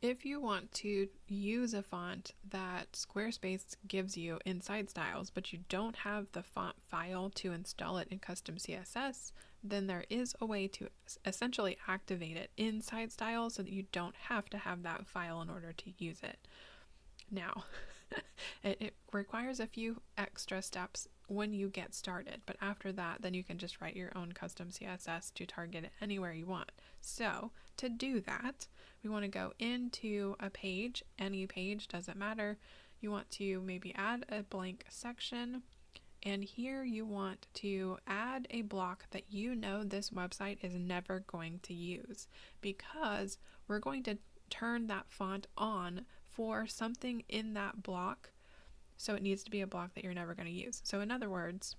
If you want to use a font that Squarespace gives you inside styles, but you don't have the font file to install it in Custom CSS, then there is a way to essentially activate it inside styles so that you don't have to have that file in order to use it. Now, it requires a few extra steps when you get started, but after that, then you can just write your own custom CSS to target it anywhere you want. So to do that, we want to go into a page, any page, doesn't matter. You want to maybe add a blank section, and here you want to add a block that you know this website is never going to use, because we're going to turn that font on for something in that block. So it needs to be a block that you're never going to use. So in other words,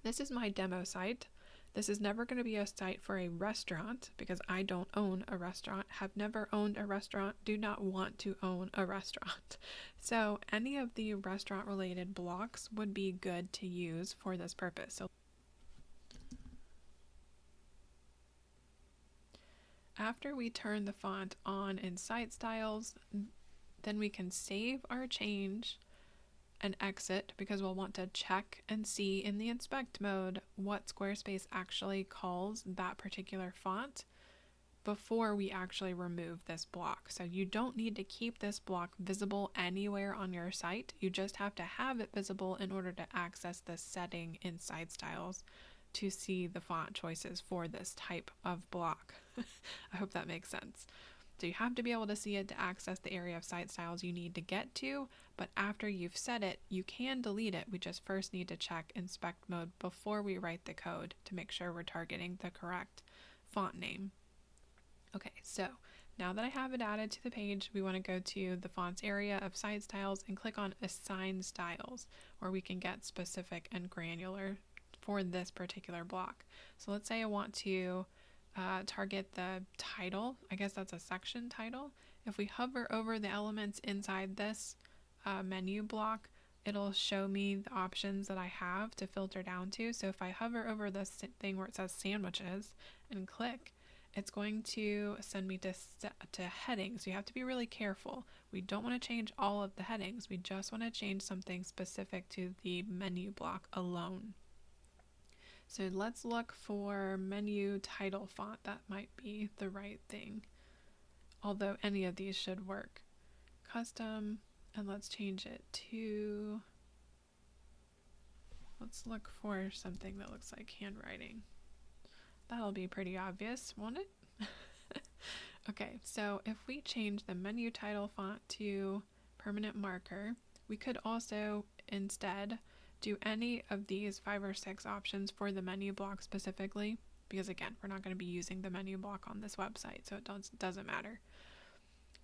this is my demo site. This is never going to be a site for a restaurant because I don't own a restaurant, have never owned a restaurant, do not want to own a restaurant. So any of the restaurant related blocks would be good to use for this purpose. So after we turn the font on in site styles, then we can save our change and exit, because we'll want to check and see in the inspect mode what Squarespace actually calls that particular font before we actually remove this block. So you don't need to keep this block visible anywhere on your site. You just have to have it visible in order to access this setting inside styles to see the font choices for this type of block. I hope that makes sense. So you have to be able to see it to access the area of site styles you need to get to, but after you've set it, you can delete it. We just first need to check inspect mode before we write the code to make sure we're targeting the correct font name. Okay, so now that I have it added to the page, we want to go to the fonts area of site styles and click on assign styles, where we can get specific and granular for this particular block. So let's say I want to target the title. I guess that's a section title. If we hover over the elements inside this menu block, it'll show me the options that I have to filter down to. So if I hover over this thing where it says sandwiches and click, it's going to send me to headings. You have to be really careful. We don't want to change all of the headings. We just want to change something specific to the menu block alone. So let's look for menu title font. That might be the right thing, although any of these should work. Custom, and let's change it to, let's look for something that looks like handwriting. That'll be pretty obvious, won't it? Okay, so if we change the menu title font to permanent marker, we could also instead do any of these 5 or 6 options for the menu block specifically, because again, we're not going to be using the menu block on this website, so it doesn't matter.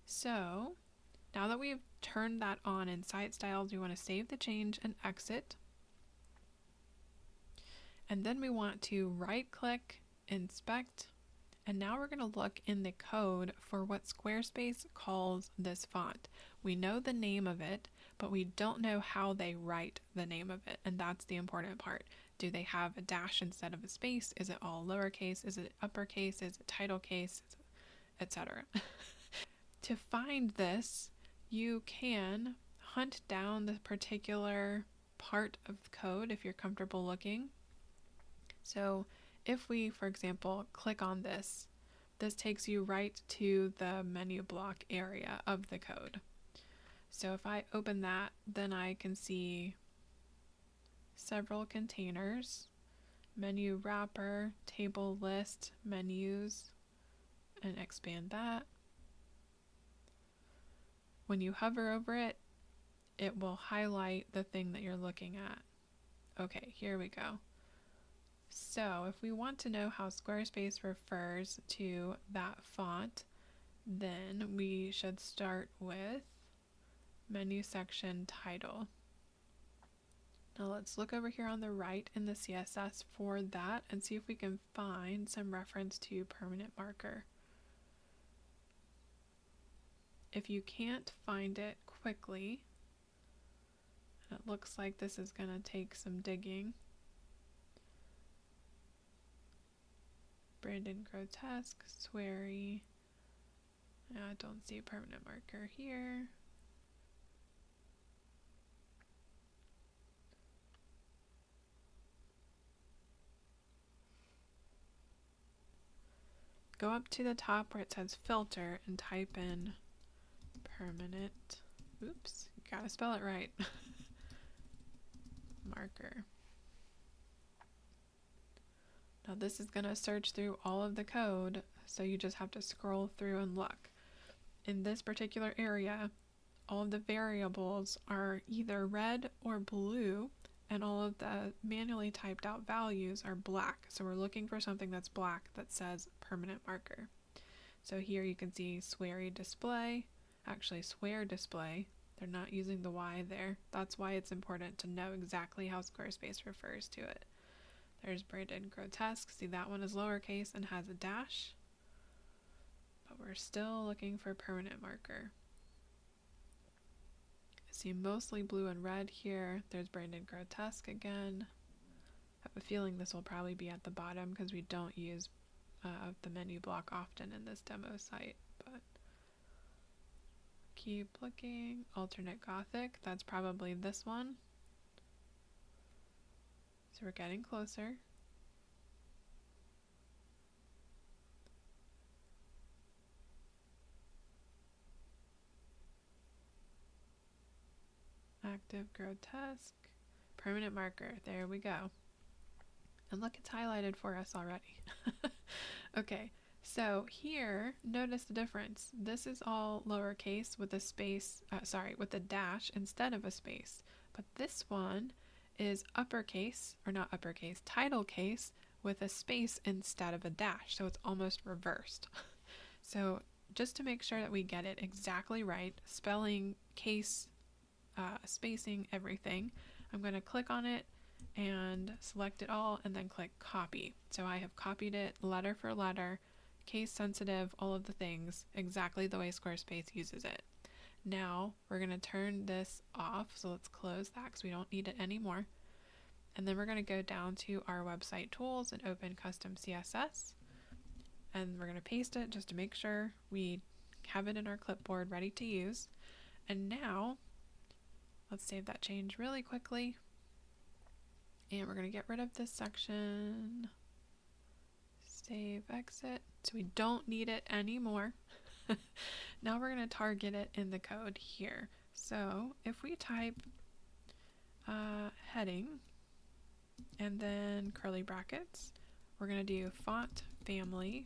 So now that we've turned that on in site styles, we want to save the change and exit. And then we want to right click, inspect, and now we're going to look in the code for what Squarespace calls this font. We know the name of it, but we don't know how they write the name of it, and that's the important part. Do they have a dash instead of a space? Is it all lowercase? Is it uppercase? Is it title case? Etc. To find this, you can hunt down the particular part of the code if you're comfortable looking. So if we, for example, click on this, this takes you right to the menu block area of the code. So if I open that, then I can see several containers, menu wrapper, table list, menus, and expand that. When you hover over it, it will highlight the thing that you're looking at. Okay, here we go. So if we want to know how Squarespace refers to that font, then we should start with menu section title. Now let's look over here on the right in the CSS for that and see if we can find some reference to permanent marker. If you can't find it quickly, and it looks like this is going to take some digging. Brandon Grotesque, Sweary, I don't see a permanent marker here. Go up to the top where it says filter and type in permanent. Oops, you gotta spell it right. Marker. Now this is going to search through all of the code, so you just have to scroll through and look. In this particular area, all of the variables are either red or blue, and all of the manually typed out values are black. So we're looking for something that's black that says permanent marker. So here you can see swear display, actually swear display. They're not using the Y there. That's why it's important to know exactly how Squarespace refers to it. There's branded grotesque. See, that one is lowercase and has a dash. But we're still looking for permanent marker. I see mostly blue and red here. There's branded grotesque again. I have a feeling this will probably be at the bottom because we don't use the menu block often in this demo site. But keep looking. Alternate Gothic. That's probably this one. So we're getting closer. Active grotesque. Permanent marker. There we go. And look, it's highlighted for us already. Okay, so here, notice the difference. This is all lowercase with a space, with a dash instead of a space. But this one is uppercase, or not uppercase, title case with a space instead of a dash. So it's almost reversed. So just to make sure that we get it exactly right, spelling, case, spacing, everything, I'm going to click on it and select it all and then click copy. So I have copied it letter for letter, case sensitive, all of the things, exactly the way Squarespace uses it. Now we're going to turn this off, so let's close that because we don't need it anymore. And then we're going to go down to our website tools and open Custom CSS. And we're going to paste it just to make sure we have it in our clipboard ready to use. And now, let's save that change really quickly. And we're going to get rid of this section. Save, exit. So we don't need it anymore. Now we're going to target it in the code here. So if we type heading and then curly brackets, we're going to do font family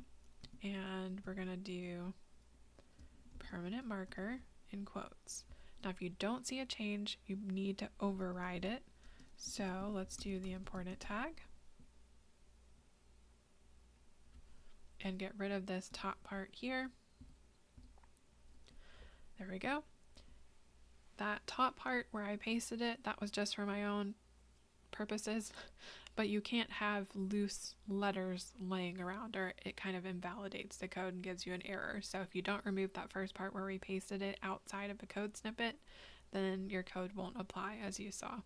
and we're going to do permanent marker in quotes. Now if you don't see a change, you need to override it. So let's do the important tag and get rid of this top part here. There we go. That top part where I pasted it, that was just for my own purposes, but you can't have loose letters laying around or it kind of invalidates the code and gives you an error. So if you don't remove that first part where we pasted it outside of a code snippet, then your code won't apply as you saw.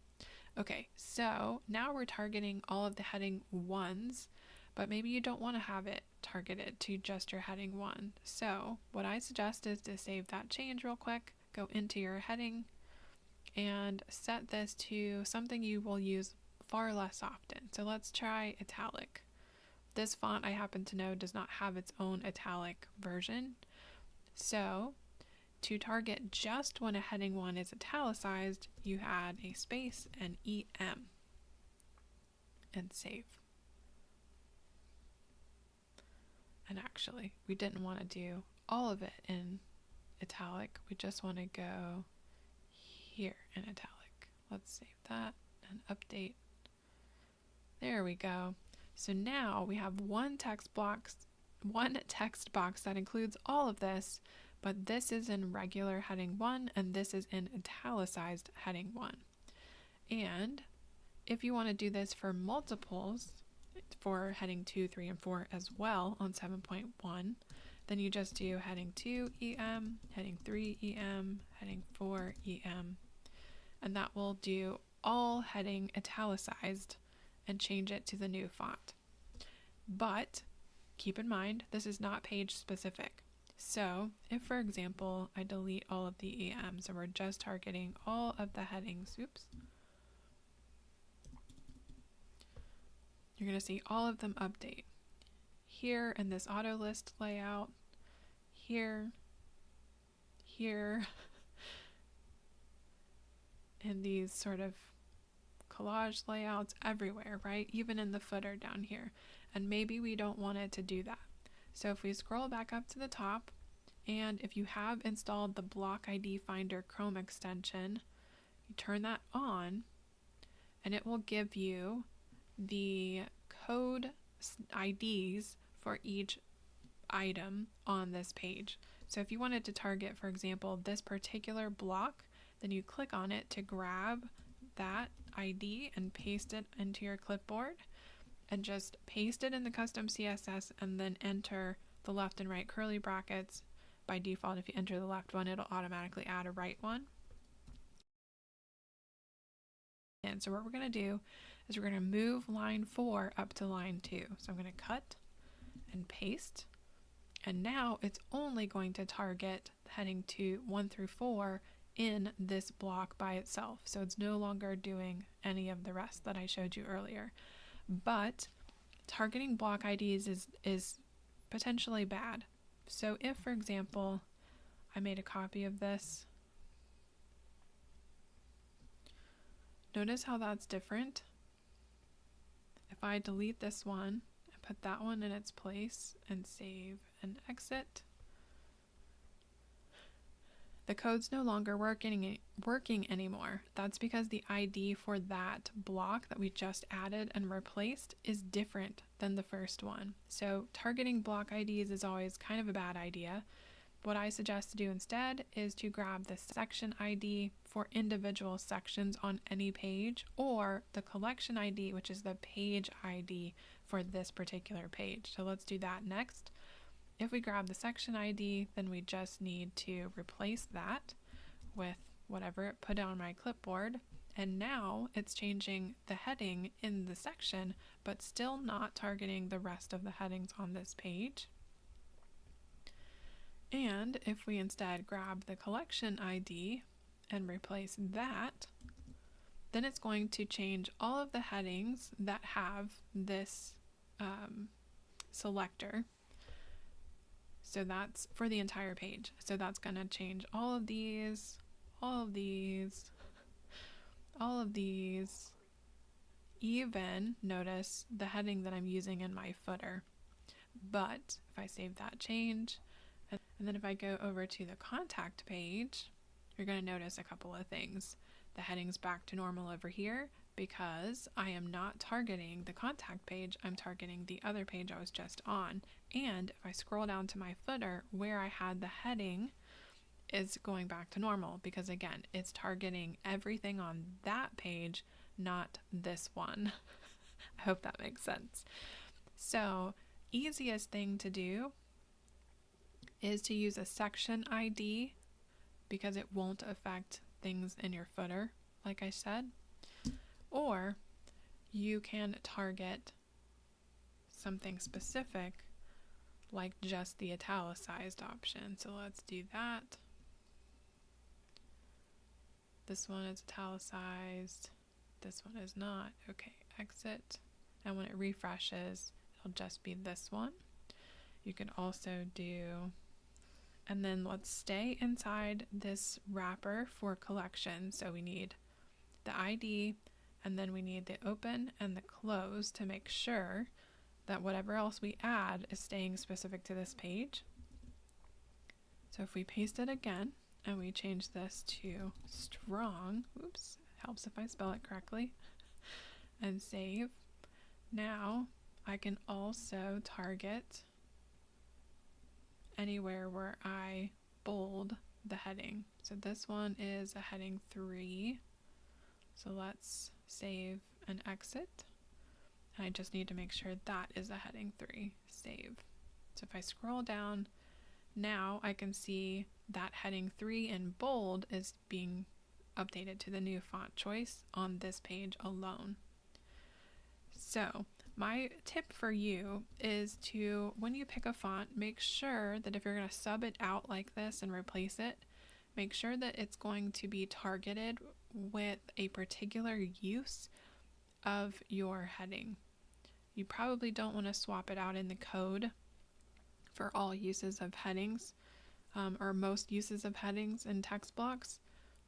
Okay, so now we're targeting all of the heading 1s, but maybe you don't want to have it targeted to just your heading 1. So what I suggest is to save that change real quick, go into your heading, and set this to something you will use far less often. So let's try italic. This font I happen to know does not have its own italic version. So to target just when a heading 1 is italicized, you add a space and EM and save. And actually, we didn't want to do all of it in italic. We just want to go here in italic. Let's save that and update. There we go. So now we have one text box that includes all of this, but this is in regular heading 1 and this is in italicized heading 1. And if you want to do this for multiples, for heading 2, 3, and 4 as well on 7.1, then you just do heading 2 EM, heading 3 EM, heading 4 EM, and that will do all heading italicized and change it to the new font. But keep in mind, this is not page specific. So if, for example, I delete all of the EMs and we're just targeting all of the headings, oops, you're going to see all of them update. Here in this auto list layout, here, here, and these sort of collage layouts everywhere, right? Even in the footer down here. And maybe we don't want it to do that. So if we scroll back up to the top, and if you have installed the Block ID Finder Chrome extension, you turn that on, and it will give you the code IDs for each item on this page. So if you wanted to target, for example, this particular block, then you click on it to grab that ID and paste it into your clipboard, and just paste it in the custom CSS and then enter the left and right curly brackets. By default, if you enter the left one, it'll automatically add a right one. And so what we're going to do is we're going to move line 4 up to line 2. So I'm going to cut and paste. And now it's only going to target heading 1 through 4 in this block by itself. So it's no longer doing any of the rest that I showed you earlier. But targeting block IDs is potentially bad. So if, for example, I made a copy of this, notice how that's different. If I delete this one and put that one in its place and save and exit, the code's no longer working anymore. That's because the ID for that block that we just added and replaced is different than the first one. So targeting block IDs is always kind of a bad idea. What I suggest to do instead is to grab the section ID for individual sections on any page, or the collection ID, which is the page ID for this particular page. So let's do that next. If we grab the section ID, then we just need to replace that with whatever it put on my clipboard. And now it's changing the heading in the section, but still not targeting the rest of the headings on this page. And if we instead grab the collection ID and replace that, then it's going to change all of the headings that have this selector. So that's for the entire page. So that's going to change all of these, all of these, all of these, even notice the heading that I'm using in my footer. But if I save that change, and then if I go over to the contact page, you're going to notice a couple of things. The heading's back to normal over here because I am not targeting the contact page, I'm targeting the other page I was just on. And if I scroll down to my footer, where I had the heading is going back to normal because, again, it's targeting everything on that page, not this one. I hope that makes sense. So, easiest thing to do is to use a section ID because it won't affect things in your footer, like I said. Or you can target something specific like just the italicized option. So let's do that. This one is italicized. This one is not. Okay, exit. And when it refreshes, it'll just be this one. You can also do, and then let's stay inside this wrapper for collection. So we need the ID, and then we need the open and the close to make sure that whatever else we add is staying specific to this page. So if we paste it again and we change this to strong, oops, helps if I spell it correctly, and save, now I can also target anywhere where I bold the heading. So this one is a heading 3. So let's save and exit. And I just need to make sure that is a heading 3. Save. So if I scroll down, now I can see that heading 3 in bold is being updated to the new font choice on this page alone. So My tip for you is to, when you pick a font, make sure that if you're going to sub it out like this and replace it, make sure that it's going to be targeted with a particular use of your heading. You probably don't want to swap it out in the code for all uses of headings, or most uses of headings in text blocks,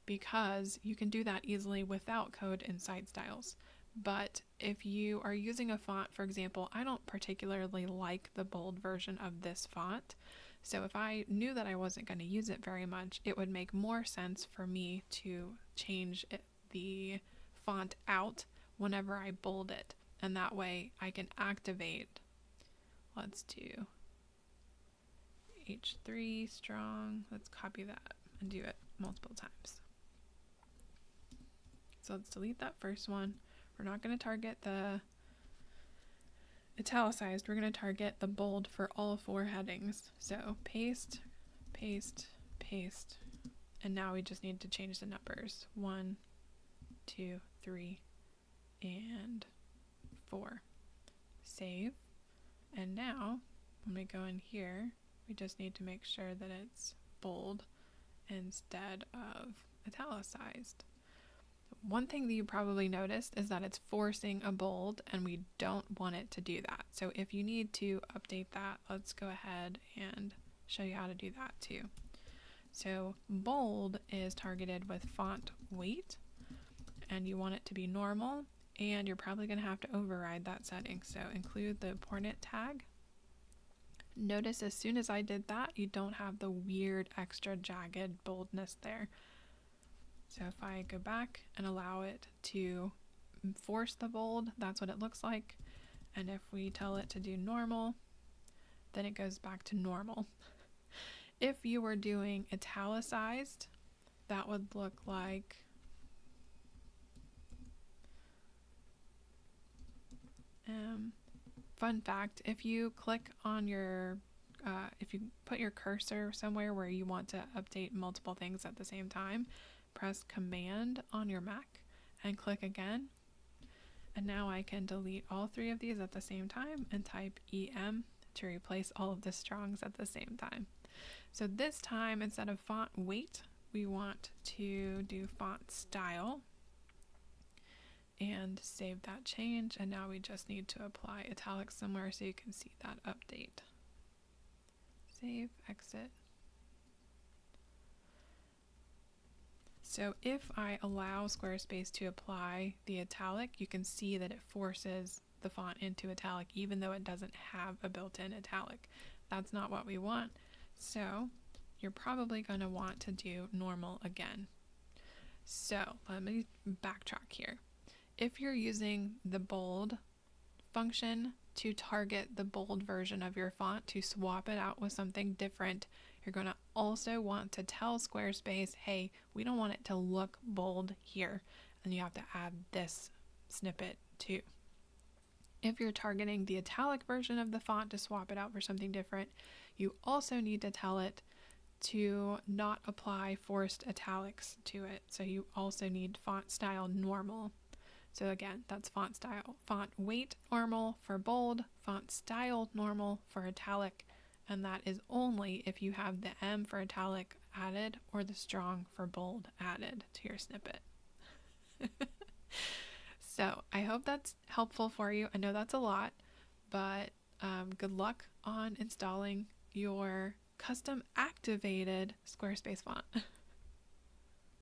because you can do that easily without code in site styles. But if you are using a font, for example, I don't particularly like the bold version of this font. So if I knew that I wasn't going to use it very much, it would make more sense for me to change the font out whenever I bold it. And that way I can activate, let's do H3 strong. Let's copy that and do it multiple times. So let's delete that first one. We're not going to target the italicized. We're going to target the bold for all 4 headings. So paste, paste, paste. And now we just need to change the numbers. 1, 2, 3, and 4. Save. And now when we go in here, we just need to make sure that it's bold instead of italicized. One thing that you probably noticed is that it's forcing a bold, and we don't want it to do that. So if you need to update that, let's go ahead and show you how to do that too. So bold is targeted with font weight, and you want it to be normal, and you're probably going to have to override that setting. So include the important tag. Notice as soon as I did that, you don't have the weird extra jagged boldness there. So if I go back and allow it to force the bold, that's what it looks like. And if we tell it to do normal, then it goes back to normal. If you were doing italicized, that would look like fun fact, if you click on your if you put your cursor somewhere where you want to update multiple things at the same time, press Command on your Mac and click again. And now I can delete all 3 of these at the same time and type EM to replace all of the strongs at the same time. So this time, instead of font weight, we want to do font style and save that change. And now we just need to apply italics somewhere so you can see that update. Save, exit. So if I allow Squarespace to apply the italic, you can see that it forces the font into italic even though it doesn't have a built-in italic. That's not what we want. So you're probably going to want to do normal again. So let me backtrack here. If you're using the bold function to target the bold version of your font, to swap it out with something different, you're going to also want to tell Squarespace, hey, we don't want it to look bold here. And you have to add this snippet too. If you're targeting the italic version of the font to swap it out for something different, you also need to tell it to not apply forced italics to it. So you also need font style normal. So again, that's font style. Font weight normal for bold, font style normal for italic, and that is only if you have the M for italic added or the strong for bold added to your snippet. So I hope that's helpful for you. I know that's a lot, but good luck on installing your custom activated Squarespace font.